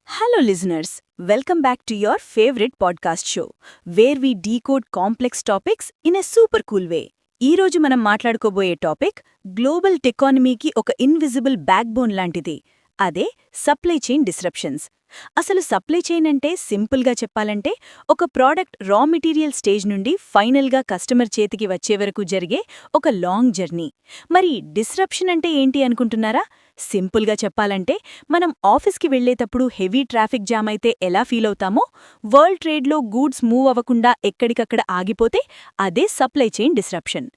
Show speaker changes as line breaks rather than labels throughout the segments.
Hello, listeners. Welcome back to your favorite podcast show, where we decode complex topics in a super cool way. ఈ రోజు మనం మాట్లాడుకోబోయే topic global టెకానమీకి ఒక invisible backbone లాంటిది. అదే supply chain disruptions. అసలు supply chain అంటే సింపుల్గా చెప్పాలంటే ఒక ప్రోడక్ట్ రా మెటీరియల్ స్టేజ్ నుండి ఫైనల్గా కస్టమర్ చేతికి వచ్చే వరకు జరిగే ఒక లాంగ్ జర్నీ. మరి డిస్రప్షన్ అంటే ఏంటి అనుకుంటున్నారా? సింపుల్గా చెప్పాలంటే మనం ఆఫీస్కి వెళ్లేటప్పుడు హెవీ ట్రాఫిక్ జామ్ అయితే ఎలా ఫీల్ అవుతామో, వరల్డ్ ట్రేడ్లో గూడ్స్ మూవ్ అవ్వకుండా ఎక్కడికక్కడ ఆగిపోతే అదే సప్లై చైన్ డిస్రప్షన్.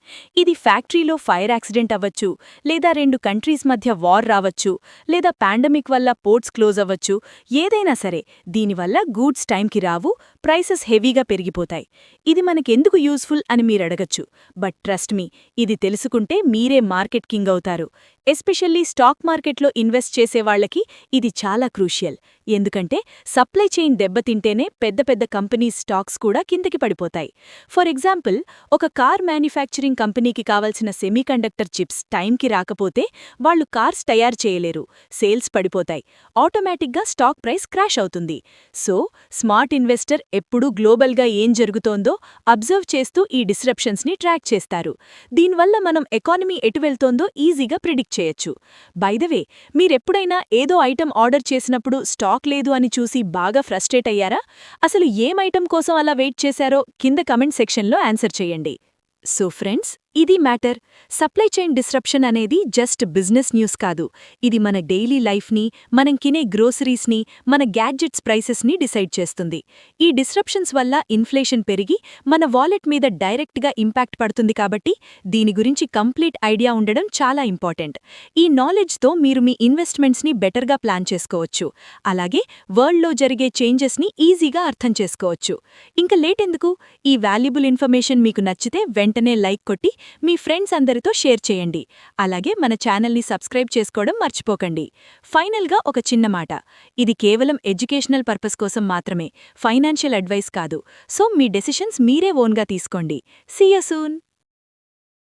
ఇది ఫ్యాక్టరీలో ఫైర్ యాక్సిడెంట్ అవ్వచ్చు, లేదా రెండు కంట్రీస్ మధ్య వార్ రావచ్చు, లేదా పాండమిక్ వల్ల పోర్ట్స్ క్లోజ్ అవ్వచ్చు. ఏదైనా సరే దీనివల్ల గూడ్స్ టైంకి రావు, ప్రైసెస్ హెవీగా పెరిగిపోతాయి. ఇది మనకెందుకు యూస్ఫుల్ అని మీరడగచ్చు. బట్ ట్రస్ట్ మీ, ఇది తెలుసుకుంటే మీరే మార్కెట్ కింగ్ అవుతారు. ఎస్పెషల్లీ స్టాక్ మార్కెట్లో ఇన్వెస్ట్ చేసేవాళ్లకి ఇది చాలా క్రూషియల్. ఎందుకంటే సప్లై చైన్ దెబ్బతింటేనే పెద్ద పెద్ద కంపెనీస్ స్టాక్స్ కూడా కిందకి పడిపోతాయి. ఫర్ ఎగ్జాంపుల్, ఒక కార్ మ్యానుఫ్యాక్చరింగ్ కంపెనీకి కావలసిన సెమీకండక్టర్ చిప్స్ టైంకి రాకపోతే వాళ్లు కార్స్ తయారు చేయలేరు, సేల్స్ పడిపోతాయి, ఆటోమేటిక్గా స్టాక్ ప్రైస్ క్రాష్ అవుతుంది. సో స్మార్ట్ ఇన్వెస్టర్ ఎప్పుడూ గ్లోబల్గా ఏం జరుగుతోందో అబ్జర్వ్ చేస్తూ ఈ డిస్రప్షన్స్ని ట్రాక్ చేస్తారు. దీనివల్ల మనం ఎకానమీ ఎటు వెళ్తోందో ఈజీగా ప్రిడిక్ట్ చేయొచ్చు. బై ద వే, మీరెప్పుడైనా ఏదో ఐటెం ఆర్డర్ చేసినప్పుడు స్టాక్ లేదు అని చూసి బాగా ఫ్రస్ట్రేట్ అయ్యారా? అసలు ఏం ఐటెం కోసం అలా వెయిట్ చేశారో కింద కమెంట్ సెక్షన్లో ఆన్సర్ చేయండి. సో ఫ్రెండ్స్, ఇది మ్యాటర్. సప్లై చైన్ డిస్రప్షన్ అనేది జస్ట్ బిజినెస్ న్యూస్ కాదు. ఇది మన డైలీ లైఫ్ని, మనం కినే గ్రోసరీస్ని, మన గ్యాడ్జెట్స్ ప్రైసెస్ని డిసైడ్ చేస్తుంది. ఈ డిస్రప్షన్స్ వల్ల ఇన్ఫ్లేషన్ పెరిగి మన వాలెట్ మీద డైరెక్ట్గా ఇంపాక్ట్ పడుతుంది. కాబట్టి దీని గురించి కంప్లీట్ ఐడియా ఉండడం చాలా ఇంపార్టెంట్. ఈ నాలెడ్జ్తో మీరు మీ ఇన్వెస్ట్మెంట్స్ని బెటర్గా ప్లాన్ చేసుకోవచ్చు. అలాగే వరల్డ్లో జరిగే చేంజెస్ని ఈజీగా అర్థం చేసుకోవచ్చు. ఇంకా లేట్ ఎందుకు? ఈ వాల్యుబుల్ ఇన్ఫర్మేషన్ మీకు నచ్చితే వెంటనే లైక్ కొట్టి మీ ఫ్రెండ్స్ అందరితో షేర్ చేయండి. అలాగే మన ఛానల్ని సబ్స్క్రైబ్ చేసుకోవడం మర్చిపోకండి. ఫైనల్గా ఒక చిన్న మాట, ఇది కేవలం ఎడ్యుకేషనల్ పర్పస్ కోసం మాత్రమే, ఫైనాన్షియల్ అడ్వైస్ కాదు. సో మీ డెసిషన్స్ మీరే ఓన్గా తీసుకోండి. See you soon.